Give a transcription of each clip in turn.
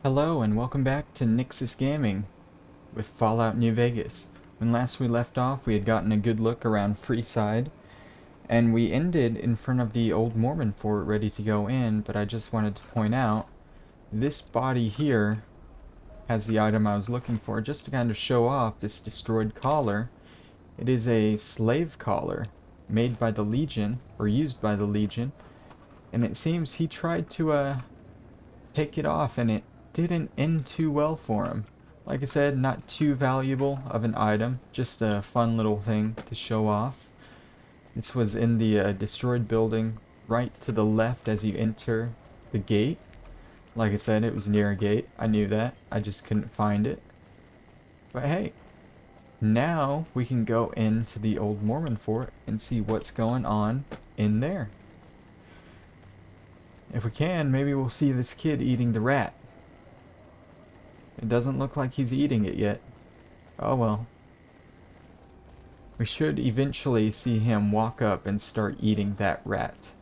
Hello and welcome back to Nyxus Gaming with Fallout New Vegas. When last we left off, we had gotten a good look around Freeside, and we ended in front of the old Mormon fort ready to go in, but I just wanted to point out, this body here has the item I was looking for, just to kind of show off this destroyed collar. It is a slave collar, made by the Legion, or used by the Legion, and it seems he tried to take it off and it didn't end too well for him. Like I said, not too valuable of an item, just a fun little thing to show off. This was in the destroyed building right to the left as you enter the gate. Like I said, it was near a gate. I knew that. I just couldn't find it. But hey, now we can go into the old Mormon fort and see what's going on in there. If we can, maybe we'll see this kid eating the rat. It doesn't look like he's eating it yet. Oh well. We should eventually see him walk up and start eating that rat.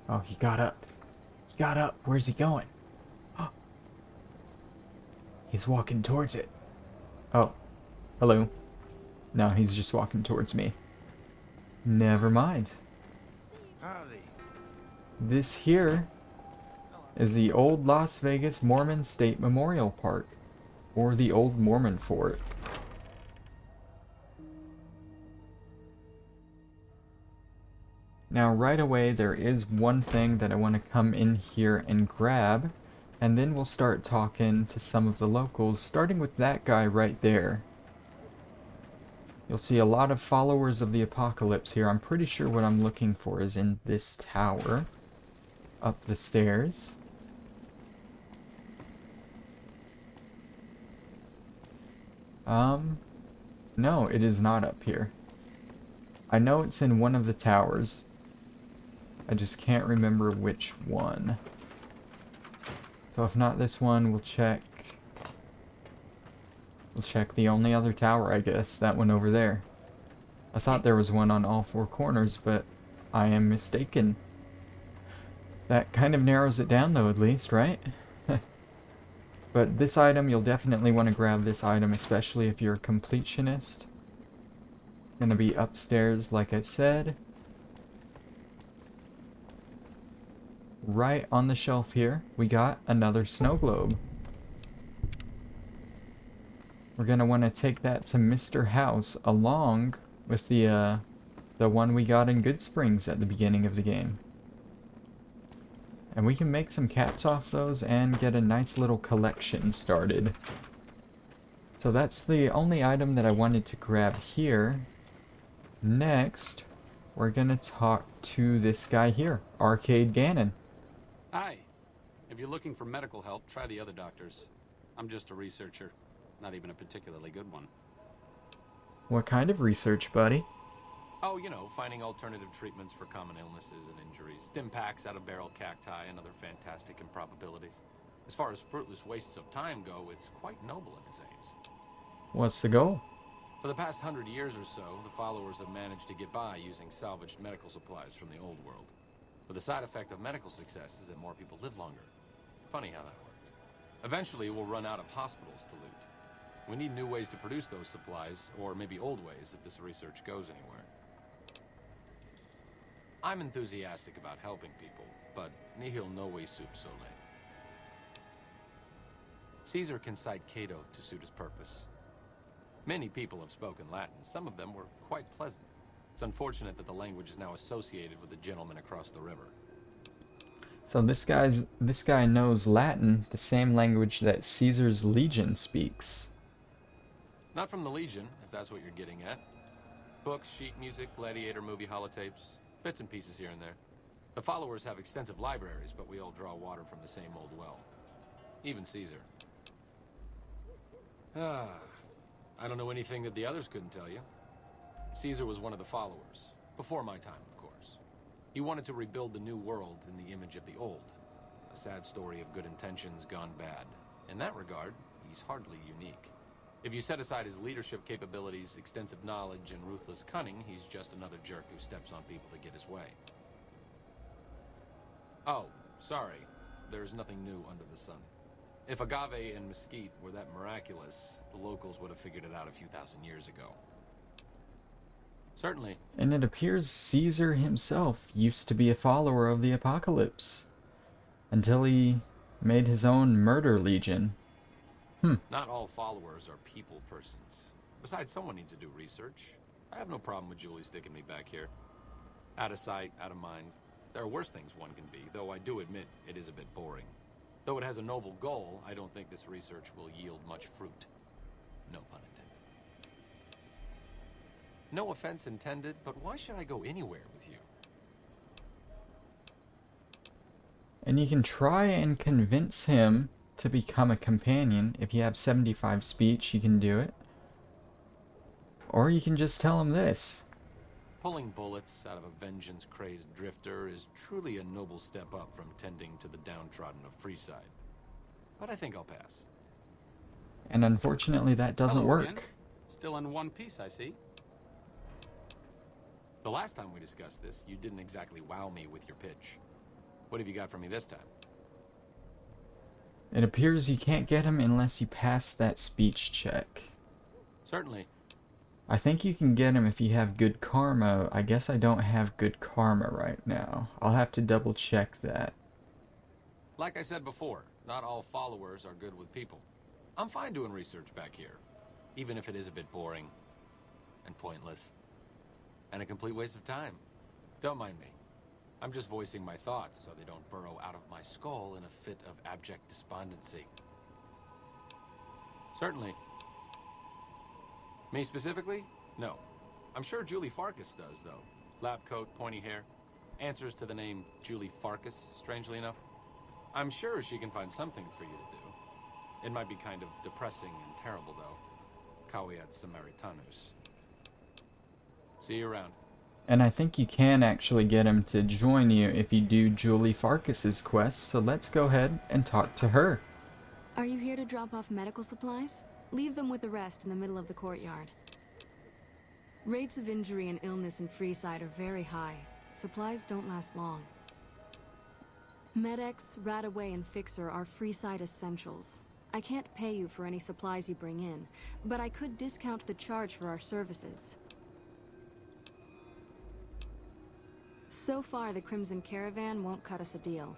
Oh, he got up. He got up. Where's he going? Oh. He's walking towards it. Oh. Hello. No, he's just walking towards me. Never mind. Howdy. This here is the old Las Vegas Mormon State Memorial Park, or the old Mormon Fort. Now right away there is one thing that I want to come in here and grab, and then we'll start talking to some of the locals, starting with that guy right there. You'll see a lot of followers of the apocalypse here. I'm pretty sure what I'm looking for is in this tower, up the stairs. No, it is not up here. I know it's in one of the towers. I just can't remember which one. So if not this one, we'll check the only other tower, I guess, that one over there. I thought there was one on all four corners, but I am mistaken. That kind of narrows it down though, at least, right? But this item, you'll definitely want to grab this item, especially if you're a completionist. Gonna be upstairs, like I said. Right on the shelf here, we got another snow globe. We're gonna want to take that to Mr. House, along with the one we got in Good Springs at the beginning of the game. And we can make some caps off those and get a nice little collection started. So that's the only item that I wanted to grab here. Next, we're gonna talk to this guy here, Arcade Gannon. Hi. If you're looking for medical help, try the other doctors. I'm just a researcher, not even a particularly good one. What kind of research, buddy? Oh, you know, finding alternative treatments for common illnesses and injuries, stim packs out of barrel cacti, and other fantastic improbabilities. As far as fruitless wastes of time go, it's quite noble in its aims. What's the goal? For the past 100 years or so, the followers have managed to get by using salvaged medical supplies from the old world. But the side effect of medical success is that more people live longer. Funny how that works. Eventually, we'll run out of hospitals to loot. We need new ways to produce those supplies, or maybe old ways if this research goes anywhere. I'm enthusiastic about helping people, but nihil novi sup sole. Caesar can cite Cato to suit his purpose. Many people have spoken Latin. Some of them were quite pleasant. It's unfortunate that the language is now associated with the gentleman across the river. So this guy knows Latin, the same language that Caesar's legion speaks. Not from the Legion, if that's what you're getting at. Books, sheet music, gladiator movie holotapes, bits and pieces here and there. The followers have extensive libraries, but we all draw water from the same old well. Even Caesar. I don't know anything that the others couldn't tell you. Caesar was one of the followers. Before my time, of course. He wanted to rebuild the new world in the image of the old. A sad story of good intentions gone bad. In that regard, he's hardly unique. If you set aside his leadership capabilities, extensive knowledge, and ruthless cunning, he's just another jerk who steps on people to get his way. Oh, sorry. There's nothing new under the sun. If agave and mesquite were that miraculous, the locals would have figured it out a few thousand years ago. Certainly. And it appears Caesar himself used to be a follower of the apocalypse. Until he made his own murder legion. Not all followers are people persons. Besides, someone needs to do research. I have no problem with Julie sticking me back here. Out of sight, out of mind. There are worse things one can be, though I do admit it is a bit boring. Though it has a noble goal, I don't think this research will yield much fruit. No pun intended. No offense intended, but why should I go anywhere with you? And you can try and convince him to become a companion. If you have 75 speech, you can do it. Or you can just tell him this. Pulling bullets out of a vengeance-crazed drifter is truly a noble step up from tending to the downtrodden of Freeside. But I think I'll pass. And unfortunately, that doesn't Hello work. again. Still in one piece, I see. The last time we discussed this, you didn't exactly wow me with your pitch. What have you got for me this time? It appears you can't get him unless you pass that speech check. Certainly. I think you can get him if you have good karma. I guess I don't have good karma right now. I'll have to double check that. Like I said before, not all followers are good with people. I'm fine doing research back here, even if it is a bit boring and pointless and a complete waste of time. Don't mind me. I'm just voicing my thoughts so they don't burrow out of my skull in a fit of abject despondency. Certainly. Me specifically? No. I'm sure Julie Farkas does, though. Lab coat, pointy hair. Answers to the name Julie Farkas, strangely enough. I'm sure she can find something for you to do. It might be kind of depressing and terrible, though. Caveat Samaritanus. See you around. And I think you can actually get him to join you if you do Julie Farkas's quest, so let's go ahead and talk to her. Are you here to drop off medical supplies? Leave them with the rest in the middle of the courtyard. Rates of injury and illness in Freeside are very high. Supplies don't last long. Med-X, Radaway, and Fixer are Freeside essentials. I can't pay you for any supplies you bring in, but I could discount the charge for our services. So far, the Crimson Caravan won't cut us a deal.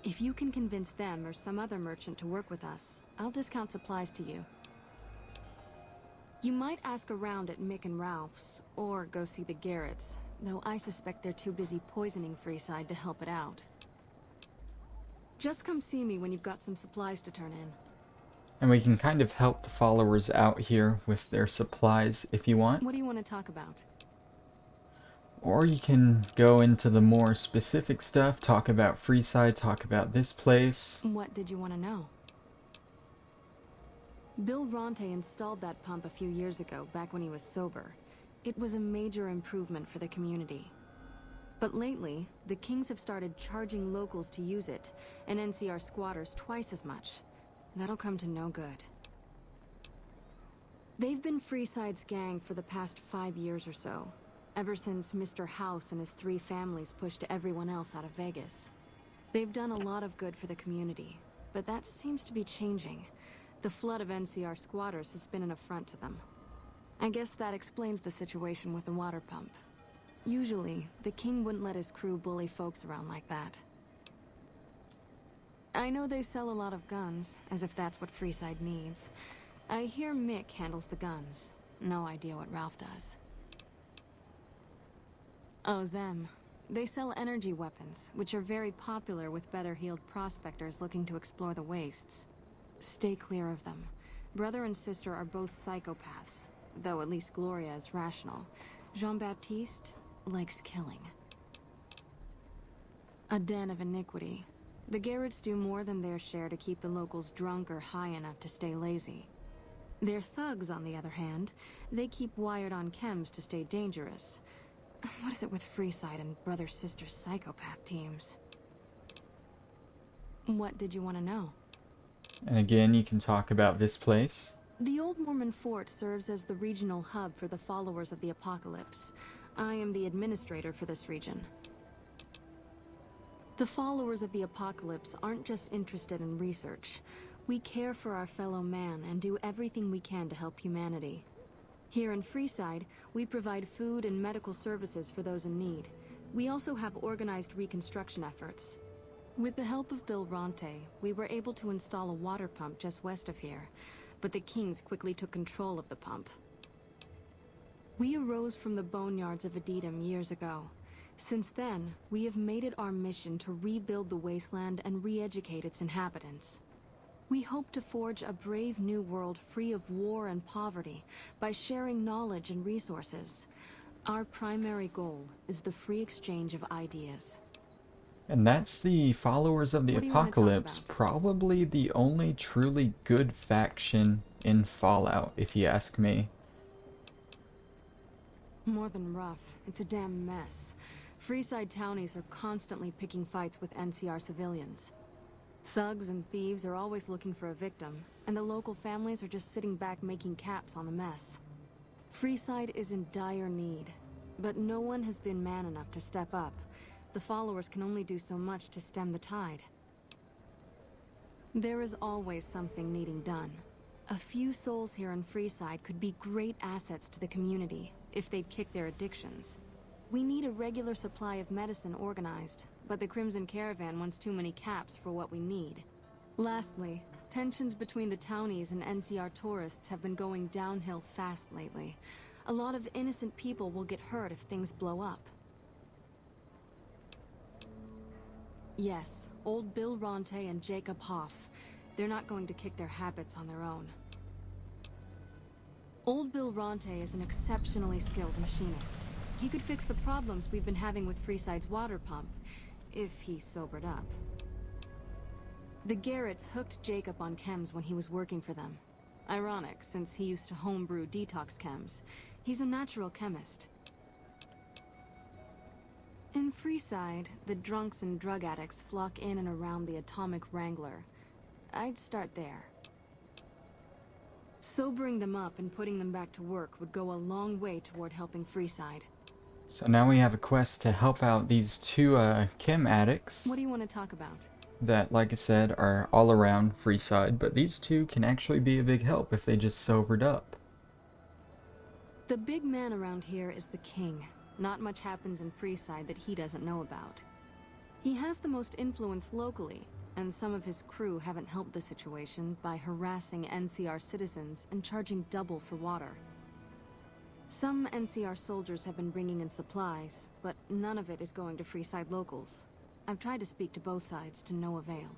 If you can convince them or some other merchant to work with us, I'll discount supplies to you. You might ask around at Mick and Ralph's, or go see the Garretts, though I suspect they're too busy poisoning Freeside to help it out. Just come see me when you've got some supplies to turn in. And we can kind of help the followers out here with their supplies if you want. What do you want to talk about? Or you can go into the more specific stuff, talk about Freeside, talk about this place. What did you want to know? Bill Ronte installed that pump a few years ago, back when he was sober. It was a major improvement for the community. But lately, the Kings have started charging locals to use it, and NCR squatters twice as much. That'll come to no good. They've been Freeside's gang for the past 5 years or so, ever since Mr. House and his 3 families pushed everyone else out of Vegas. They've done a lot of good for the community, but that seems to be changing. The flood of NCR squatters has been an affront to them. I guess that explains the situation with the water pump. Usually, the king wouldn't let his crew bully folks around like that. I know they sell a lot of guns, as if that's what Freeside needs. I hear Mick handles the guns. No idea what Ralph does. Oh, them. They sell energy weapons, which are very popular with better-heeled prospectors looking to explore the wastes. Stay clear of them. Brother and sister are both psychopaths, though at least Gloria is rational. Jean-Baptiste likes killing. A den of iniquity. The Garretts do more than their share to keep the locals drunk or high enough to stay lazy. Their thugs, on the other hand, they keep wired on chems to stay dangerous. What is it with Freeside and brother-sister psychopath teams? What did you want to know? And again, you can talk about this place. The Old Mormon Fort serves as the regional hub for the followers of the Apocalypse. I am the administrator for this region. The followers of the Apocalypse aren't just interested in research. We care for our fellow man and do everything we can to help humanity. Here in Freeside, we provide food and medical services for those in need. We also have organized reconstruction efforts. With the help of Bill Ronte, we were able to install a water pump just west of here, but the Kings quickly took control of the pump. We arose from the boneyards of Adidam years ago. Since then, we have made it our mission to rebuild the wasteland and re-educate its inhabitants. We hope to forge a brave new world free of war and poverty by sharing knowledge and resources. Our primary goal is the free exchange of ideas. And that's the followers of the What do you wanna talk apocalypse, about? probably the only truly good faction in Fallout, if you ask me. More than rough, it's a damn mess. Freeside townies are constantly picking fights with NCR civilians. Thugs and thieves are always looking for a victim, and the local families are just sitting back making caps on the mess. Freeside is in dire need, but no one has been man enough to step up. The followers can only do so much to stem the tide. There is always something needing done. A few souls here in Freeside could be great assets to the community if they'd kick their addictions. We need a regular supply of medicine organized, but the Crimson Caravan wants too many caps for what we need. Lastly, tensions between the townies and NCR tourists have been going downhill fast lately. A lot of innocent people will get hurt if things blow up. Yes, old Bill Ronte and Jacob Hoff. They're not going to kick their habits on their own. Old Bill Ronte is an exceptionally skilled machinist. He could fix the problems we've been having with Freeside's water pump, if he sobered up. The Garretts hooked Jacob on chems when he was working for them. Ironic, since he used to homebrew detox chems. He's a natural chemist. In Freeside, the drunks and drug addicts flock in and around the Atomic Wrangler. I'd start there. Sobering them up and putting them back to work would go a long way toward helping Freeside. So now we have a quest to help out these two chem addicts What do you want to talk about? that, like I said, are all around Freeside, but these two can actually be a big help if they just sobered up. The big man around here is the King. Not much happens in Freeside that he doesn't know about. He has the most influence locally, and some of his crew haven't helped the situation by harassing NCR citizens and charging double for water. Some NCR soldiers have been bringing in supplies, but none of it is going to Freeside locals. I've tried to speak to both sides to no avail.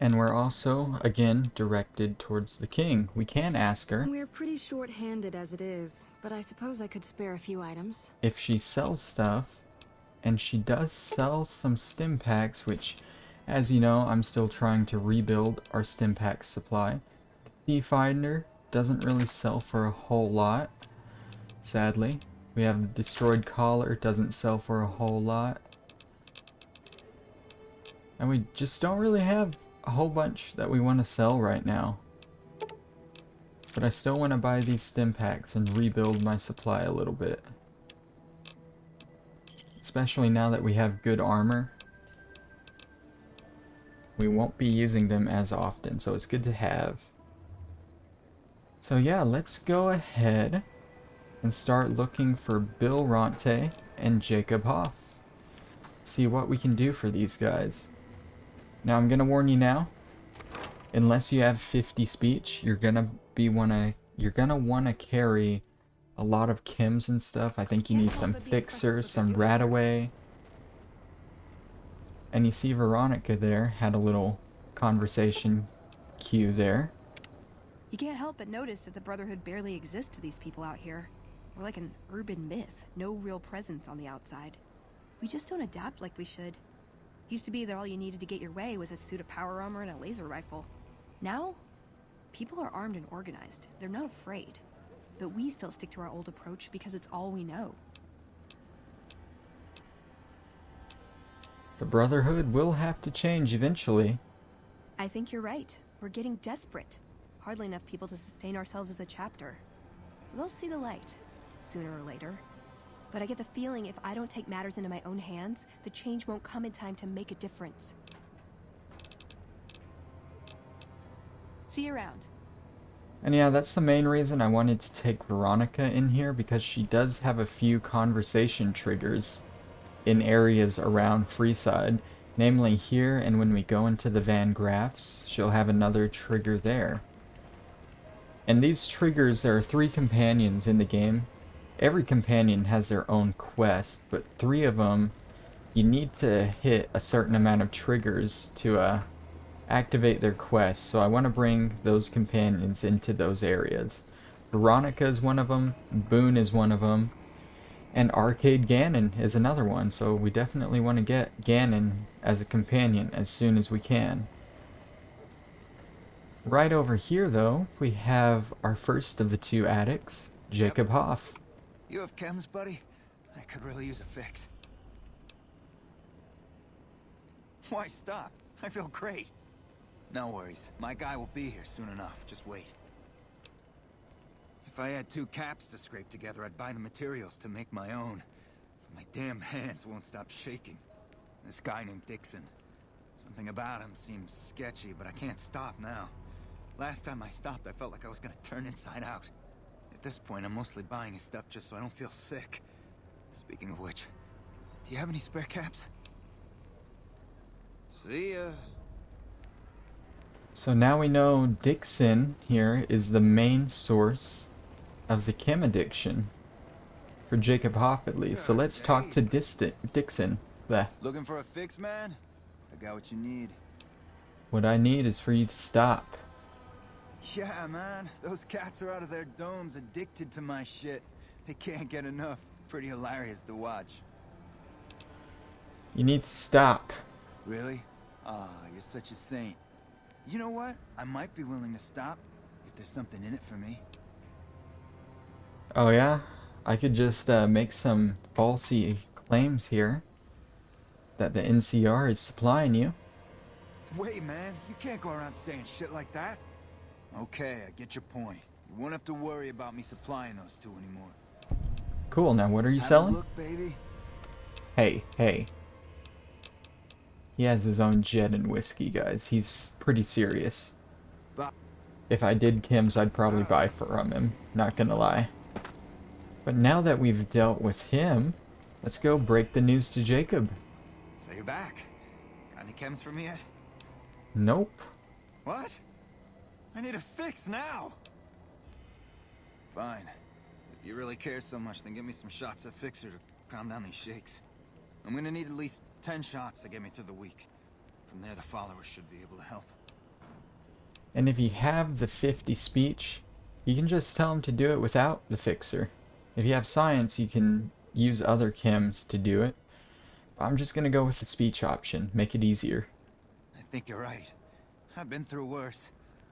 And we're also, again, directed towards the king. We can ask her We're pretty short-handed as it is, but I suppose I could spare a few items. if she sells stuff, and she does sell some stim packs, which, as you know, I'm still trying to rebuild our stim pack supply. The Finder doesn't really sell for a whole lot, sadly. We have the Destroyed Collar, doesn't sell for a whole lot. And we just don't really have a whole bunch that we want to sell right now. But I still want to buy these stim packs and rebuild my supply a little bit. Especially now that we have good armor. We won't be using them as often, so it's good to have. So yeah, let's go ahead and start looking for Bill Ronte and Jacob Hoff. See what we can do for these guys. Now I'm gonna warn you now, unless you have 50 speech, you're gonna wanna carry a lot of chems and stuff. I think you need some fixers, some rataway. And you see Veronica there had a little conversation queue there. You can't help but notice that the Brotherhood barely exists to these people out here. We're like an urban myth, no real presence on the outside. We just don't adapt like we should. Used to be that all you needed to get your way was a suit of power armor and a laser rifle. Now, people are armed and organized. They're not afraid. But we still stick to our old approach because it's all we know. The Brotherhood will have to change eventually. I think you're right. We're getting desperate. Hardly enough people to sustain ourselves as a chapter. They'll see the light, sooner or later. But I get the feeling if I don't take matters into my own hands, the change won't come in time to make a difference. See you around. And yeah, that's the main reason I wanted to take Veronica in here, because she does have a few conversation triggers in areas around Freeside. Namely here, and when we go into the Van Graffs, she'll have another trigger there. And these triggers, there are 3 companions in the game. Every companion has their own quest, but 3 of them, you need to hit a certain amount of triggers to activate their quests. So I want to bring those companions into those areas. Veronica is one of them, Boone is one of them, and Arcade Ganon is another one. So we definitely want to get Ganon as a companion as soon as we can. Right over here, though, we have our first of the 2 addicts, Jacob Hoff. You have chems, buddy? I could really use a fix. Why stop? I feel great. No worries. My guy will be here soon enough. Just wait. If I had 2 caps to scrape together, I'd buy the materials to make my own. But my damn hands won't stop shaking. This guy named Dixon. Something about him seems sketchy, but I can't stop now. Last time I stopped, I felt like I was gonna turn inside out. At this point, I'm mostly buying his stuff just so I don't feel sick. Speaking of which, do you have any spare caps? See ya. So now we know Dixon here is the main source of the chem addiction. For Jacob Hoff, at least. So let's talk to Dixon. Bleh. Looking for a fix, man? I got what you need. What I need is for you to stop. Yeah, man. Those cats are out of their domes, addicted to my shit. They can't get enough. Pretty hilarious to watch. You need to stop. Really? Ah, you're such a saint. You know what? I might be willing to stop if there's something in it for me. Oh yeah? I could just make some falsy claims here that the NCR is supplying you. Wait, man. You can't go around saying shit like that. Okay, I get your point. You won't have to worry about me supplying those 2 anymore. Cool, now what are you Have a selling? look, baby. Hey. He has his own jet and whiskey, guys. He's pretty serious. If I did chems, I'd probably buy from him. Not gonna lie. But now that we've dealt with him, let's go break the news to Jacob. So you're back. Got any chems for me yet? Nope. What? I need a fix now. Fine. If you really care so much, then give me some shots of Fixer to calm down these shakes. I'm gonna need at least 10 shots to get me through the week. From there, the followers should be able to help. And if you have the 50 speech, you can just tell him to do it without the fixer. If you have science, you can use other chems to do it. I'm just gonna go with the speech option, make it easier. I think you're right. I've been through worse.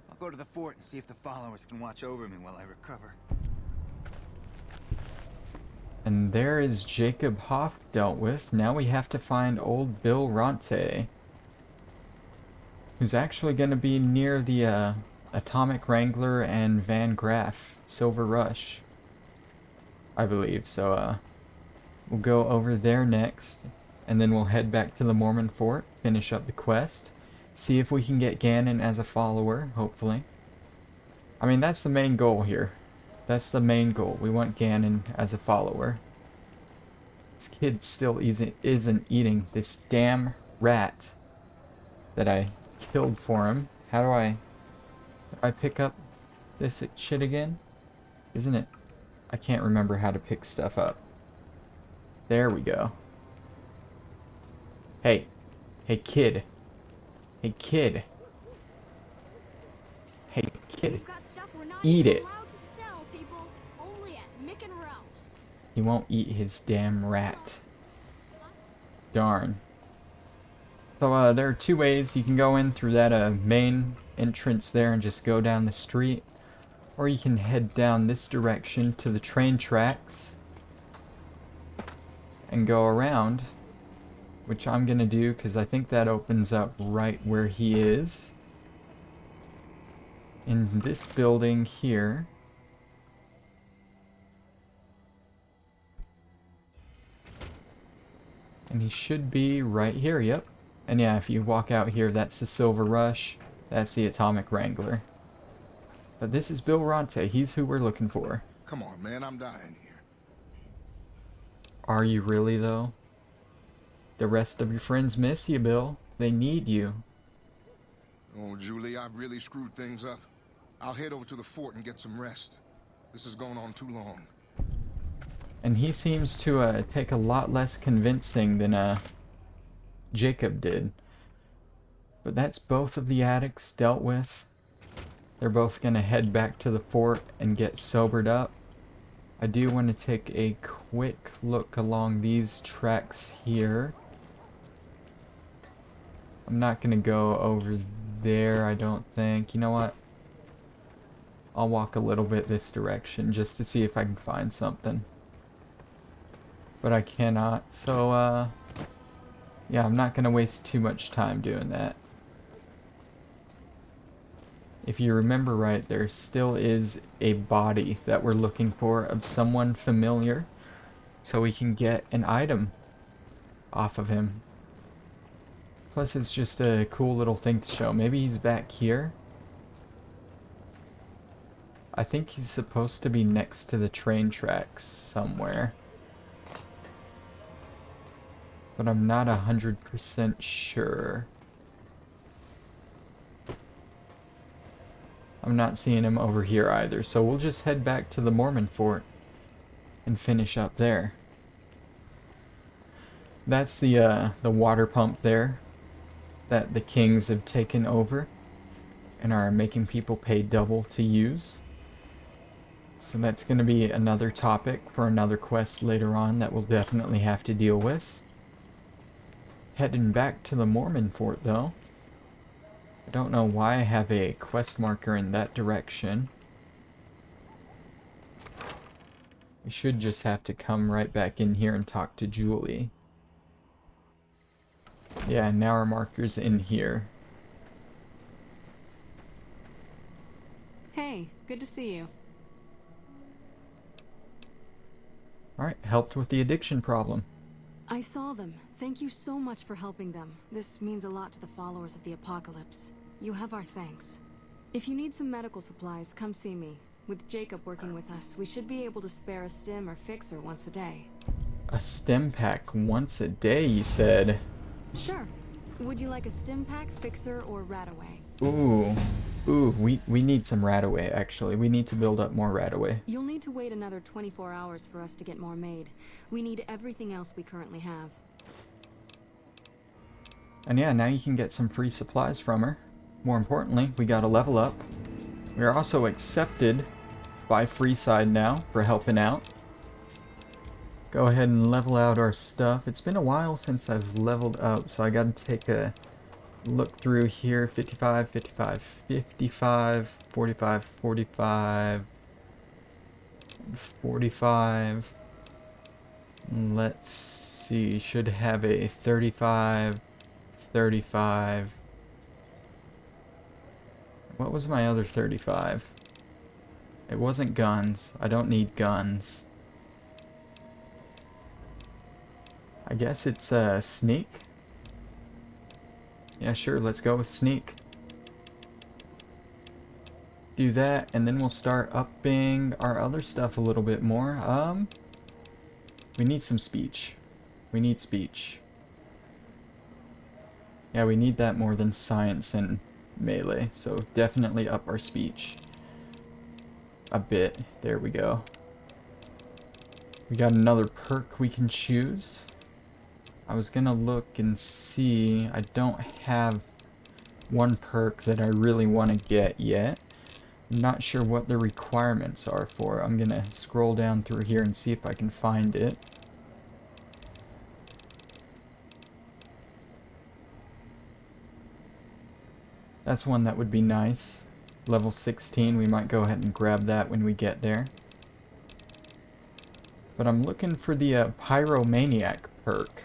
I'll go to the fort and see if the followers can watch over me while I recover. And there is Jacob Hoff dealt with. Now we have to find old Bill Ronte, who's actually going to be near the Atomic Wrangler and Van Graff Silver Rush, I believe. So we'll go over there next, and then we'll head back to the Mormon Fort, finish up the quest, see if we can get Ganon as a follower, hopefully. I mean, that's the main goal here. That's the main goal. We want Ganon as a follower. This kid still isn't eating this damn rat that I killed for him. How do I pick up this shit again? Isn't it? I can't remember how to pick stuff up. There we go. Hey. Hey, kid. Hey, kid. Hey, kid. Eat it. He won't eat his damn rat. Darn. So there are 2 ways. You can go in through that main entrance there and just go down the street. Or you can head down this direction to the train tracks and go around, which I'm gonna do because I think that opens up right where he is. In this building here. And he should be right here, yep. And yeah, if you walk out here, that's the Silver Rush. That's the Atomic Wrangler. But this is Bill Ronte. He's who we're looking for. Come on, man, I'm dying here. Are you really, though? The rest of your friends miss you, Bill. They need you. Oh, Julie, I've really screwed things up. I'll head over to the fort and get some rest. This is going on too long. And he seems to take a lot less convincing than Jacob did. But that's both of the addicts dealt with. They're both going to head back to the fort and get sobered up. I do want to take a quick look along these tracks here. I'm not going to go over there, I don't think. You know what? I'll walk a little bit this direction just to see if I can find something. But I cannot, so yeah, I'm not going to waste too much time doing that. If you remember right, there still is a body that we're looking for of someone familiar, so we can get an item off of him. Plus, it's just a cool little thing to show. Maybe he's back here. I think he's supposed to be next to the train tracks somewhere. But I'm not 100% sure. I'm not seeing him over here either, so we'll just head back to the Mormon fort and finish up there. That's the water pump there that the Kings have taken over and are making people pay double to use. So that's going to be another topic for another quest later on that we'll definitely have to deal with. Heading back to the Mormon fort though. I don't know why I have a quest marker in that direction. We should just have to come right back in here and talk to Julie. Yeah, now our marker's in here. Hey, good to see you. Alright, helped with the addiction problem. I saw them. Thank you so much for helping them. This means a lot to the followers of the apocalypse. You have our thanks. If you need some medical supplies, come see me. With Jacob working with us, we should be able to spare a stim or fixer once a day. A stim pack once a day, you said? Sure. Would you like a stim pack, fixer, or Radaway? Ooh, we need some Radaway, actually. We need to build up more Radaway. You'll need to wait another 24 hours for us to get more made. We need everything else we currently have. And yeah, now you can get some free supplies from her. More importantly, we got a level up. We are also accepted by Freeside now for helping out. Go ahead and level out our stuff. It's been a while since I've leveled up, so I gotta take a look through here. 55, 55, 55, 45, 45, 45. Let's see, should have a 35, 35. What was my other 35? It wasn't guns. I don't need guns. I guess it's sneak. Yeah, sure, let's go with sneak. Do that, and then we'll start upping our other stuff a little bit more. We need some speech. We need speech. Yeah, we need that more than science and melee, so definitely up our speech a bit. There we go. We got another perk we can choose. I was gonna look and see. I don't have one perk that I really want to get yet. I'm not sure what the requirements are for it. I'm gonna scroll down through here and see if I can find it. That's one that would be nice. Level 16, we might go ahead and grab that when we get there. But I'm looking for the Pyromaniac perk,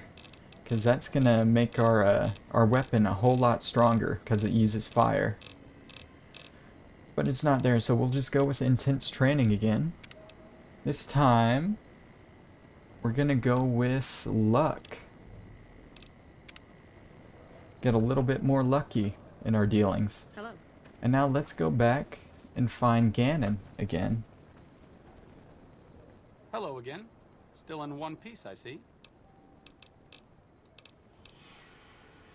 because that's gonna make our weapon a whole lot stronger, because it uses fire. But it's not there, so we'll just go with intense training again. This time, we're gonna go with luck. Get a little bit more lucky in our dealings. Hello. And now let's go back and find Ganon again. Hello again. Still in one piece, I see.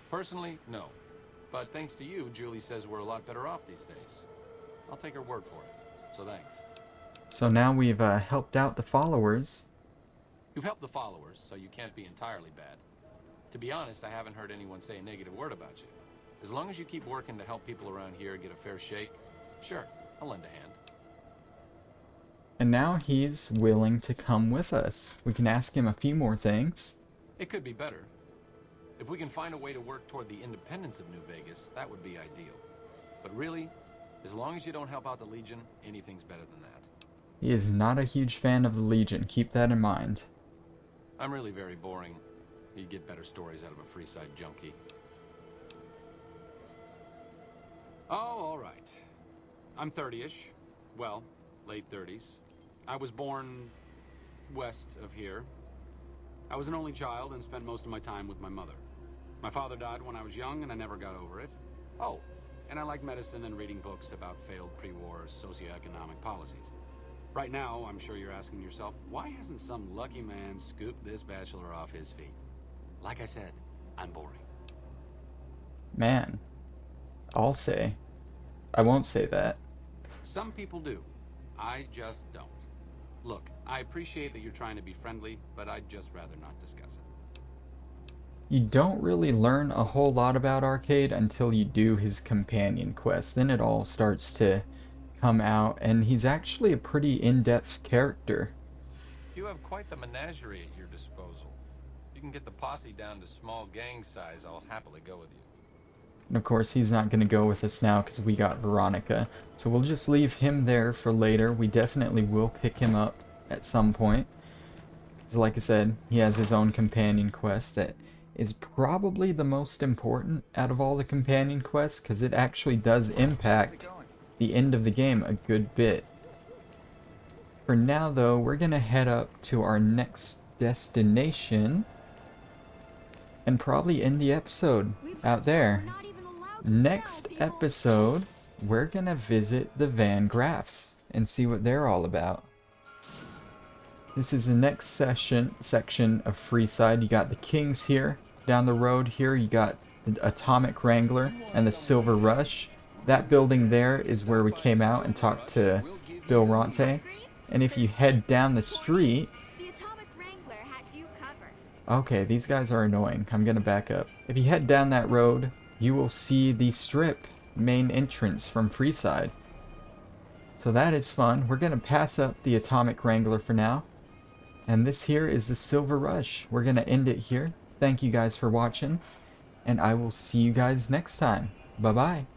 Personally, no. But thanks to you, Julie says we're a lot better off these days. I'll take her word for it. So thanks. So now we've helped out the followers. You've helped the followers, so you can't be entirely bad. To be honest, I haven't heard anyone say a negative word about you. As long as you keep working to help people around here get a fair shake, sure, I'll lend a hand. And now he's willing to come with us. We can ask him a few more things. It could be better. If we can find a way to work toward the independence of New Vegas, that would be ideal. But really, as long as you don't help out the Legion, anything's better than that. He is not a huge fan of the Legion. Keep that in mind. I'm really very boring. You'd get better stories out of a Freeside junkie. Oh, all right. I'm 30-ish. Well, late 30s. I was born west of here. I was an only child and spent most of my time with my mother. My father died when I was young and I never got over it. Oh, and I like medicine and reading books about failed pre-war socioeconomic policies. Right now, I'm sure you're asking yourself, why hasn't some lucky man scooped this bachelor off his feet? Like I said, I'm boring. Man, I'll say. I won't say that. Some people do. I just don't. Look, I appreciate that you're trying to be friendly, but I'd just rather not discuss it. You don't really learn a whole lot about Arcade until you do his companion quest. Then it all starts to come out, and he's actually a pretty in-depth character. You have quite the menagerie at your disposal. You can get the posse down to small gang size, I'll happily go with you. And of course, he's not going to go with us now because we got Veronica. So we'll just leave him there for later. We definitely will pick him up at some point. So like I said, he has his own companion quest that is probably the most important out of all the companion quests because it actually does impact the end of the game a good bit. For now though, we're going to head up to our next destination and probably end the episode out there. Next episode, we're going to visit the Van Graffs and see what they're all about. This is the next section of Freeside. You got the Kings here. Down the road here, you got the Atomic Wrangler and the Silver Rush. That building there is where we came out and talked to Bill Ronte. And if you head down the street... The Atomic Wrangler has you covered. Okay, these guys are annoying. I'm going to back up. If you head down that road, you will see the Strip main entrance from Freeside. So that is fun. We're going to pass up the Atomic Wrangler for now. And this here is the Silver Rush. We're going to end it here. Thank you guys for watching. And I will see you guys next time. Bye-bye.